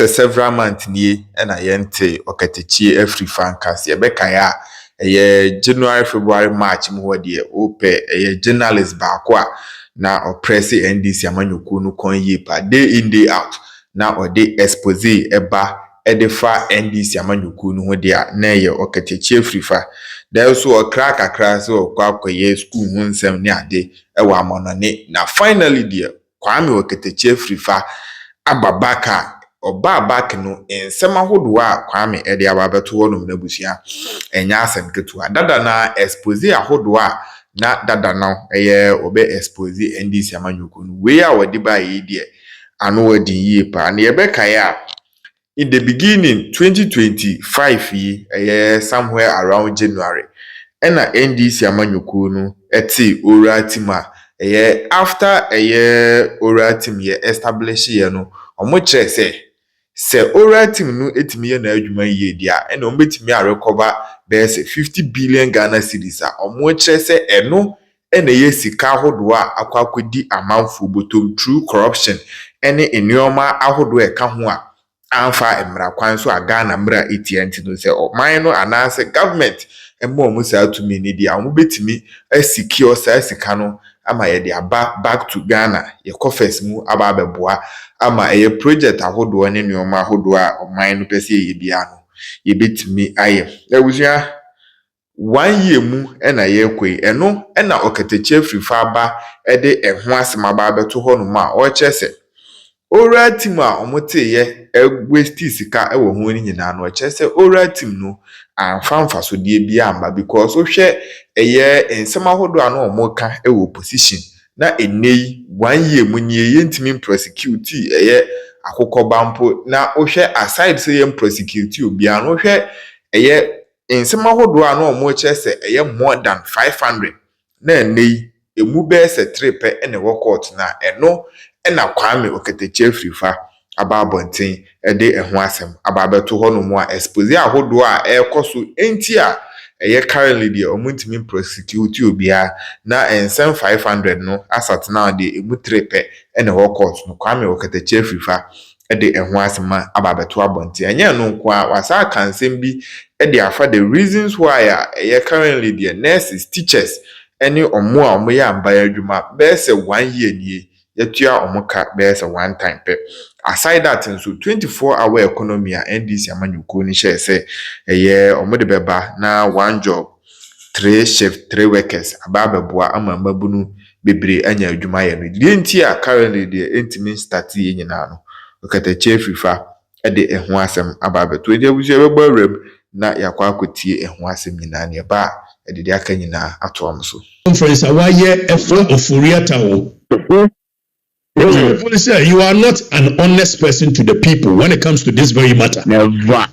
several months nie na yente Okatakyie Afrifa nkase ebeka ya January February March mu hode ope journalist baako a na oppress NDC amanyoko no kon yepa day in day out na ode expose eba edefa NDC amanyoko no hode a na ye Okatakyie Afrifa there so okra kakra so kwakoye school hu nsem ne ade ewa amonone na finally there Kwame Okatakyie Afrifa ababaka Oba back no ensem ahodo a Kwame ede ababeto wonum na busua enya asem ketua dada na expose ahodo a na dada na obe expose NDC amanyoko no we a wodi ba yi de ano wadi yi pa na yebeka ya in the beginning 2025 yi somewhere around January ena NDC amanyoko no eti ora tima after ora tim ye establish ye no omo kire se ora team no etimi ye na adwuma ye dia ena o betimi a recover bese 50 billion Ghana cedis a omo kire se eno ena ye sika ahodo a akwakodi amanfo botom through corruption ene enioma ahodo e ka ho a amfa emra kwan so a Ghana mra etient no se o man no anase government emo omo sa atumi ni dia omo betimi secure sa sika no ama ye dia back to Ghana ye coffers mu aba abeboa ama eye project ahodo ne nioma ahodo a oman no pese ye bia no ye betimi aye ewusua 1 year mu ena ye kwei eno ena Okatakyie Afrifa ba ede eho asem aba abeto ho no ma o chese ora team a omote ye waste sika ewo ho ni nyina no chese ora team no amfa so de bia amba because o hwe eye ensem ahodo a no omoka ewo position na enei 1 year mu nie ye ntimi prosecute eye akokọ bampo na o hwe aside say ye prosecute obi an o hwe eye ensem ahodo a no omo chese eye more than 500 na enei emu be se 3 pe ene wo court na eno ena Kwame Okatakyie Afrifa ababonten ede eho asem ababeto ho no mu a expose ahodo a ekoso enti a eye currently the omuntimi prosecute obia na ensem 500 no asat now de emu 3 pe ene wo court no Kwame Okatakyie Afrifa ede eho asem ababeto abonten enye no nko a wasa kansem bi ede afa the reasons why eye currently the nurses teachers ene omo a omo ya amba adwuma be se 1 year nie yetua omoka bese one time pe aside that so 24-hour economy a NDC amanyoko ni share say eye omode beba na one job 3 shift 3 workers ababeboa amambabunu bebre anya adwuma ye no dienti a currently the intimi start ye nyina no Okatakyie Afrifa ede eho asem ababeto ede abusu ebegba rem na yakwa akotie eho asem nyina ne ba ede de aka nyina ato amso conference awaye efra ofuriata wo say you are not an honest person to the people when it comes to this very matter. Never.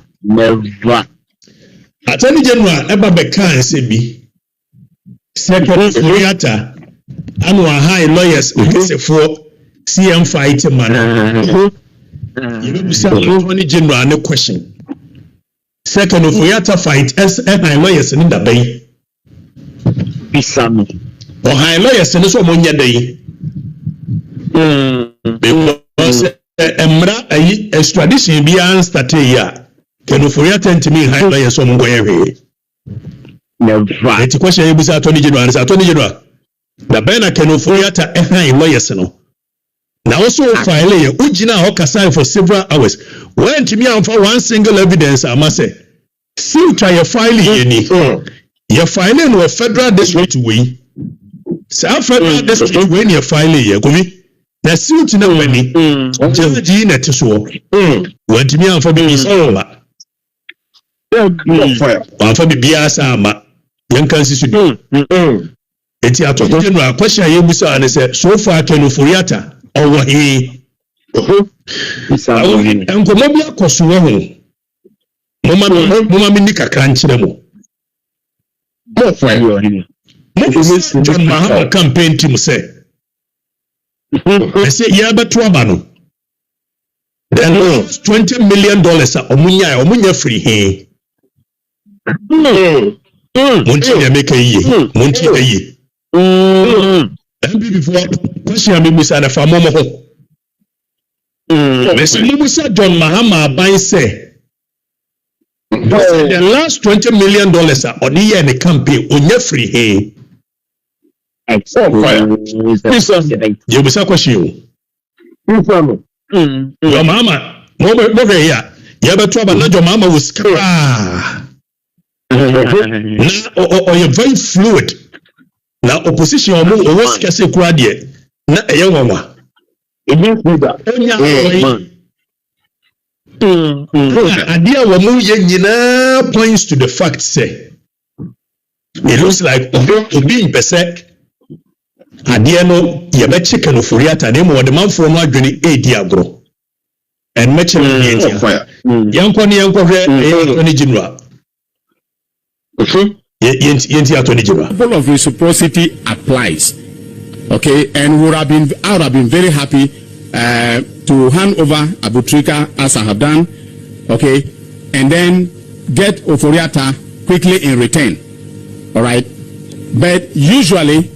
Attorney General eba bekan se bi secretary Furiata and our high lawyers for CM fight man. You know say Attorney General no question. Second Furiata fight as high lawyers in the bay. Bisami. Or high lawyers in so monya day. Because emra ayi extradition bi an start here can for your tent me high lawyer so mo here never it question you be Attorney General the bena can for your high lawyers no now also file here ugina ho kasa for several hours when to me am for one single evidence I must say see try your file here ni your filing no federal district way say federal district way your file here go me na suit na wani judge na teso want me am for be so ma am for be biasa ama yankan sisu eti Attorney General question ye busa and say so far Kenu Furiata owo he enko mo bia koso ho moma mi ni kakra nkyere mo mo fa yo ni John Mahama campaign team say I say yeah but no then $20 million omunya free he monti ya make ye monti ye before question me bisa na fa momo ho Mr. John Mahama by say the last $20 million on the year in the campaign on your free hay. You will say question. Your mama, over here. You have a trouble. Not your mama was or you're very fluid. Now opposition or what's Cassie Cradie. Not a young woman. Idea woman points to the fact say it looks like being percent. Idea no yebe chicken for yata name or the man from what journey a diagro and match Attorney General. Attorney General. Principle of reciprocity applies. Okay, and I would have been very happy to hand over Abutrika as I have done. Okay, and then get Oforiata quickly in return. All right, but usually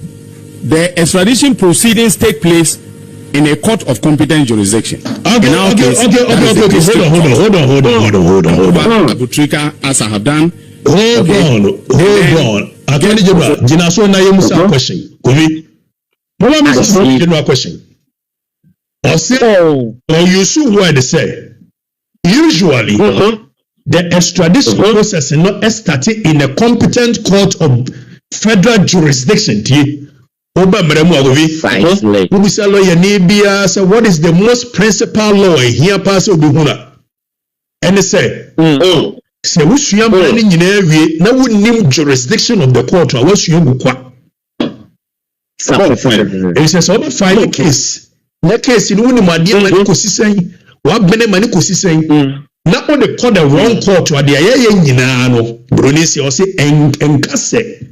the extradition proceedings take place in a court of competent jurisdiction. Okay. Hold on. Abutrika as I have done. Hold on. Attorney General, Jinaso na yemusa question. Kobi. Mama Mr. General question. Or you see what they say. Usually, the extradition process is not started in a competent court of federal jurisdiction. What is the most principal law here? Pass and they say, say we should have now we name jurisdiction of the court. What should you it says over file case. That case in one madia mani kosisen. What bene mani kosisen. Now on the court the wrong court or the no Brunisi or say enkase.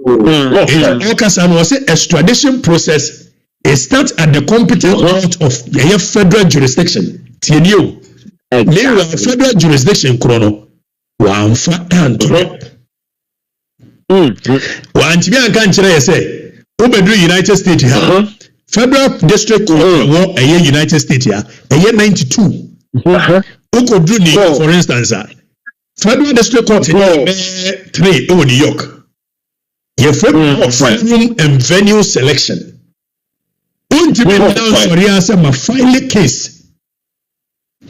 Okasa was say extradition process is start at the competent court of the federal jurisdiction. TNU. Meanwhile, federal jurisdiction chrono one fat and drop. One Tibian can't say Ubedu United States here. Federal District Court a year United States here, a year 92. Ukoduni, for instance, Federal District Court 3 over New York. Your federal forum and venue selection. My filing case.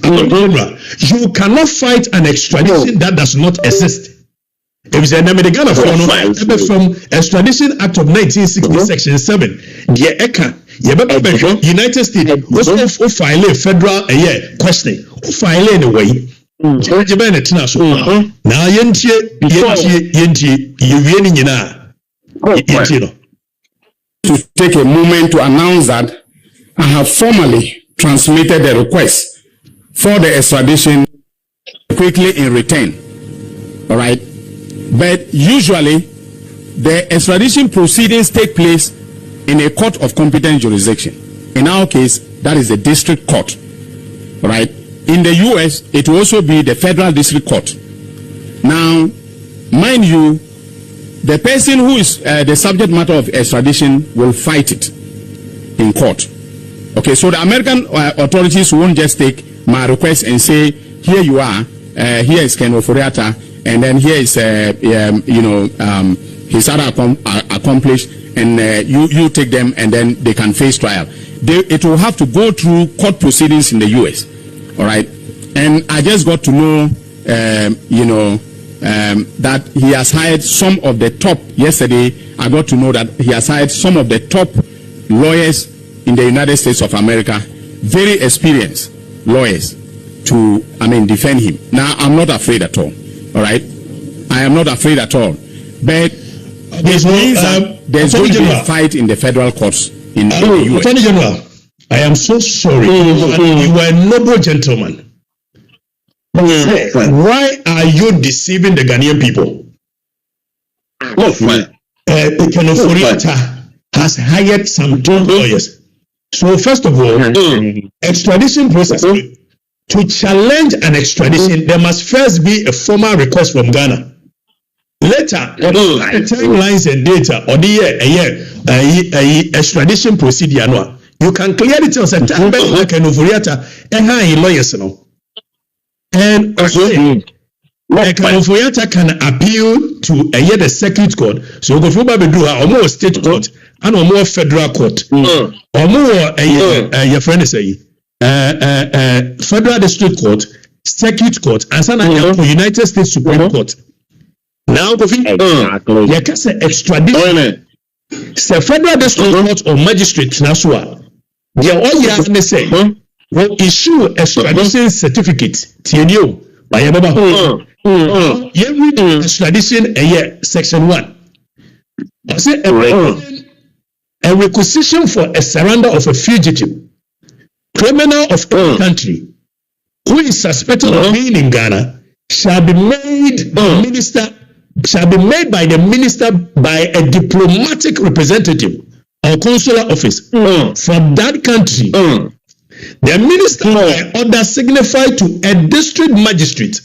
You cannot fight an extradition that does not exist. If it's a Ghana from Extradition Act of 1960, Section 7, the ECA, United States, also file a federal questioning, file anyway. Now, to take a moment to announce that I have formally transmitted the request for the extradition quickly in return. All right. But usually, the extradition proceedings take place in a court of competent jurisdiction. In our case, that is the district court. All right. In the US, it will also be the federal district court. Now, mind you, the person who is the subject matter of extradition will fight it in court. Okay, so the American authorities won't just take my request and say, here you are, here is Ken Oforiata, and then here is, his other accomplished, and you take them, and then they can face trial. It will have to go through court proceedings in the US. All right, and I just got to know, that he has hired some of the top. Yesterday, I got to know that he has hired some of the top lawyers in the United States of America, very experienced lawyers, to defend him. Now, I'm not afraid at all. All right, I am not afraid at all. But it means that there's going to be a fight in the federal courts in the US. Attorney General, I am so sorry. You are a noble gentleman. Why are you deceiving the Ghanaian people? Ken Oforiata has hired some top lawyers. So first of all, extradition process, to challenge an extradition, there must first be a formal request from Ghana. Later, timelines and data or the extradition procedure, you can clearly tell say time like an ofuriata lawyers no. And Ofuriata can appeal to the circuit court. So go for or more state court and or more federal court. Or more your friend is federal district court, circuit court, and some United States Supreme Court. Now go for you can say extradition. Say federal district court or magistrate national. They all you say will issue extradition certificate. TNU by Yababa. You read extradition section 1. I say a requisition for a surrender of a fugitive criminal of any country who is suspected of being in Ghana shall be made by the minister by a diplomatic representative or consular office from that country. The minister by order signified to a district magistrate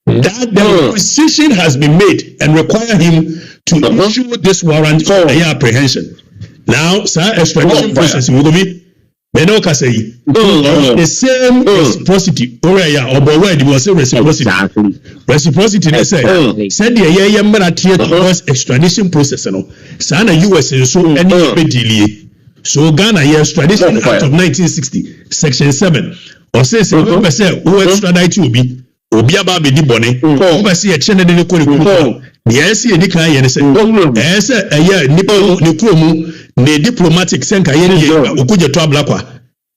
that the requisition has been made and require him to issue this warrant for apprehension. Now, sir, extradition process will be the same reciprocity. Or word was reciprocity. Reciprocity, they say, send the extradition process. Sana US is so any delay. So Ghana extradition act of 1960, section 7. Or says who extradite you be. Obiaba be di bone. Over see a channel in the Kuri. Yes, you declare and say, yes, a year nipple Nikumu, the diplomatic senka yen Ukuja Trablaqua.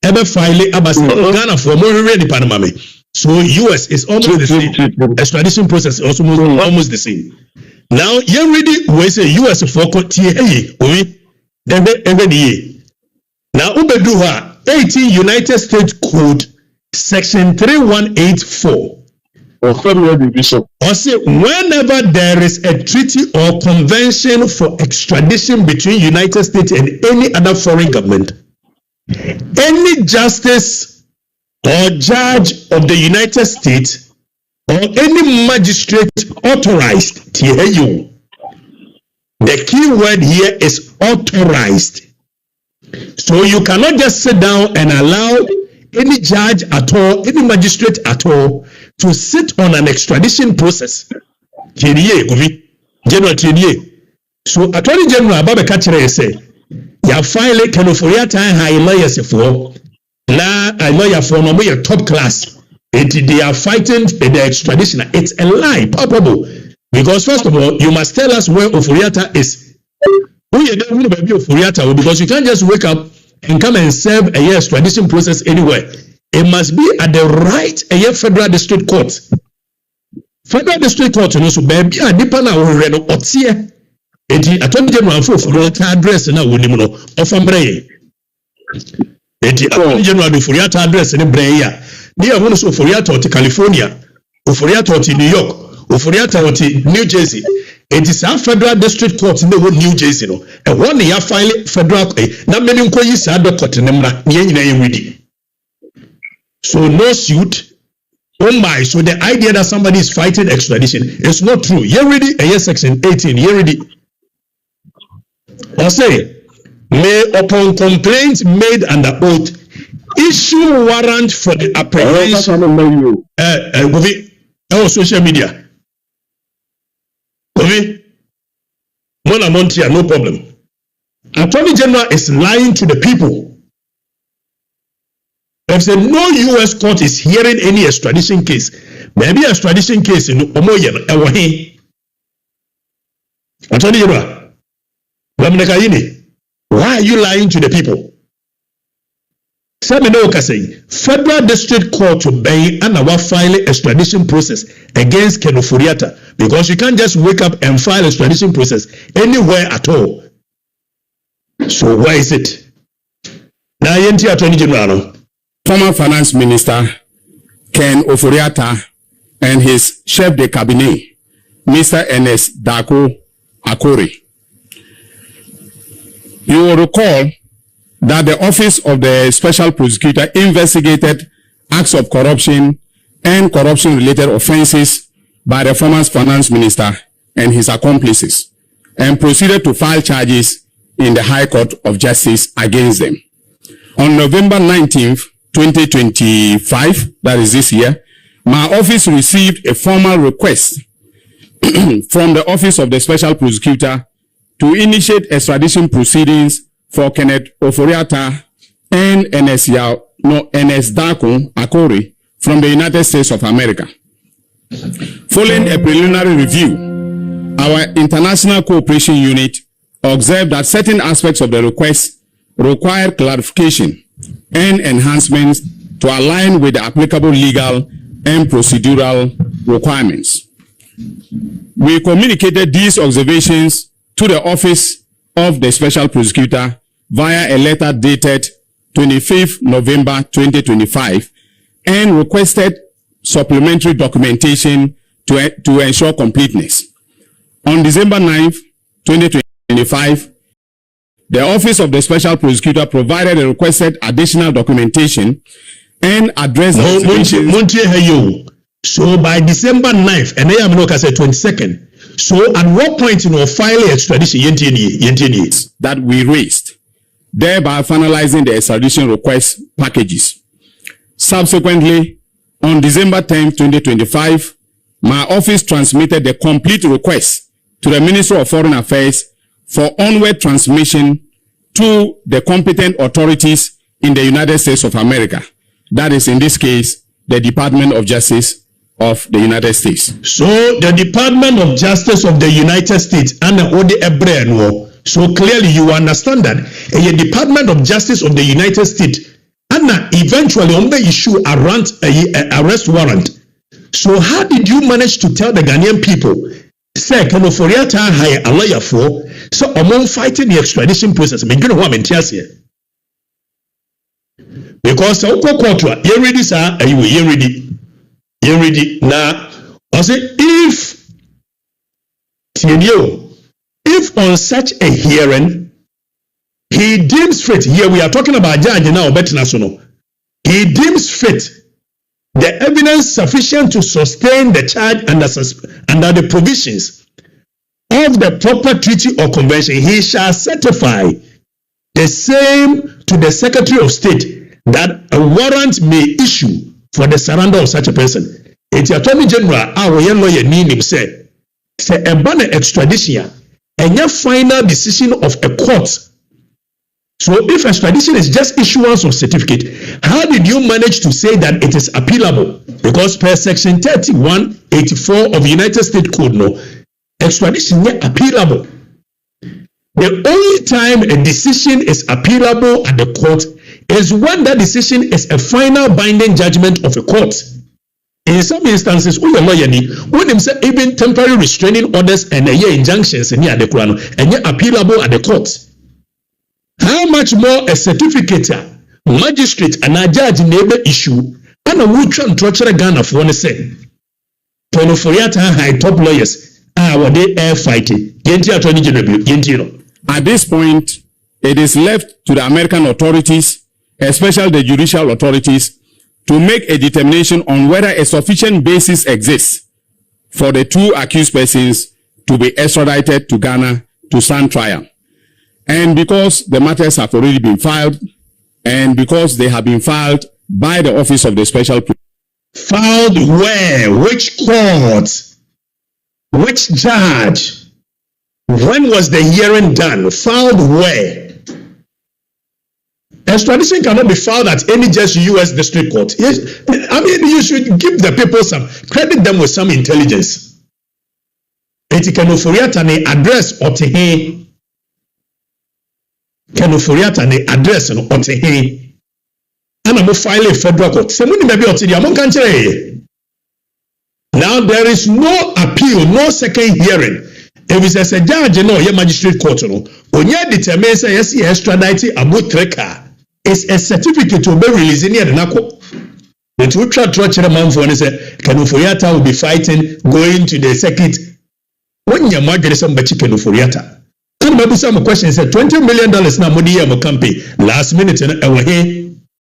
Ever file Abbas Ghana for more ready Panama. So US is almost the same. Extradition process also almost the same. Now you ready we say US for every year. Now Ubeduha 18 United States Code section 3184. Or say whenever there is a treaty or convention for extradition between United States and any other foreign government, any justice or judge of the United States or any magistrate authorized, the key word here is authorized. So you cannot just sit down and allow any judge at all, any magistrate at all, to sit on an extradition process. General Tinier. So Attorney General Baba Kachere say, ya file can ofuriata high lawyers for la a lawyer for no more top class. They are fighting the extradition. It's a lie, palpable. Because first of all, you must tell us where ofuriata is. Who you don't know baby ofuriata, because you can't just wake up and come and serve a year extradition process anywhere. It must be at the right federal district court. Federal district court, you know, so baby, a dipana or red or tia. Attorney General for address and I would of Ambre. Attorney General for your address and Brea. Near one so for to California, or for to New York, or for to New Jersey. It is our federal district court in the New Jersey. And 1 year file federal. Not many employees are the court in the so no suit. Oh my, so the idea that somebody is fighting extradition is not true. You ready? Section 18. You ready? Or say, may upon complaint made under oath, issue warrant for the apprehension. Social media. Mona Montia, no problem. Attorney General is lying to the people. If say no US court is hearing any extradition case, maybe extradition case in Omoyen, Attorney General, Dominic Ayine, why are you lying to the people? Federal District Court to obey and our file extradition process against Ken Ofuriata, because you can't just wake up and file extradition process anywhere at all. So why is it? Now, Attorney General. Former Finance Minister Ken Ofuriata and his chef de cabinet, Mr. Ernest Dako Akori. You will recall that the Office of the Special Prosecutor investigated acts of corruption and corruption-related offenses by the former Finance Minister and his accomplices and proceeded to file charges in the High Court of Justice against them. On November 19th, 2025, that is this year, my office received a formal request from the Office of the Special Prosecutor to initiate extradition proceedings for Kenneth Oforiatta and Ernest Darko Akori from the United States of America. Following a preliminary review, our International Cooperation Unit observed that certain aspects of the request require clarification and enhancements to align with the applicable legal and procedural requirements. We communicated these observations to the Office of the Special Prosecutor via a letter dated 25th November 2025 and requested supplementary documentation to ensure completeness. On December 9th, 2025, the Office of the Special Prosecutor provided a requested additional documentation and addressed the observations. So by December 9th, and I am not 22nd. So at what point in our filing extradition that we raised, thereby finalizing the extradition request packages. Subsequently, on December 10, 2025, my office transmitted the complete request to the Ministry of Foreign Affairs for onward transmission to the competent authorities in the United States of America. That is, in this case, the Department of Justice of the United States. So the Department of Justice of the United States and the so clearly you understand that a Department of Justice of the United States and eventually on the issue arrest warrant. So how did you manage to tell the Ghanaian people, say, can Oforiatta hire a lawyer for so among fighting the extradition process? I mean, you know what I'm here. Because you ready, sir, you ready. You ready now? I say if on such a hearing he deems fit, here we are talking about judge now, but national. He deems fit the evidence sufficient to sustain the charge under the provisions of the proper treaty or convention, he shall certify the same to the Secretary of State that a warrant may issue for the surrender of such a person. It's Attorney General, our young lawyer, Ninim said, say a banner extradition and your final decision of a court. So if extradition is just issuance of certificate, how did you manage to say that it is appealable? Because per section 3184 of the United States Code, no, extradition is appealable. The only time a decision is appealable at the court is when that decision is a final binding judgment of a court. In some instances, when them say even temporary restraining orders and injunctions and the Quran and appealable at the court. How much more a certificate, magistrate, and a judge neighbor issue, and a mutual torture Ghana for one say. Oforiatta high top lawyers are they air fighting. At this point, it is left to the American authorities, especially the judicial authorities, to make a determination on whether a sufficient basis exists for the two accused persons to be extradited to Ghana to stand trial. And because the matters have already been filed, and because they have been filed by the Office of the Special Filed where? Which court? Which judge? When was the hearing done? Filed where? Extradition cannot be filed at any just U.S. district court. Yes, I mean, you should give the people some, credit them with some intelligence. It can Oforiatta ne address otehe. Can Oforiatta ne address no otehe. And I'm file a federal court. Now there is no appeal, no second hearing. If it's a judge, no, your magistrate court, no. Onye determines yes, he extradite about treka. It's a certificate to be released in the Nako. The two church man for say Ken Oforiatta will be fighting, going to the circuit. When your market is some Ken Oforiatta. And maybe some question said $20 million now money campaign. Last minute and away.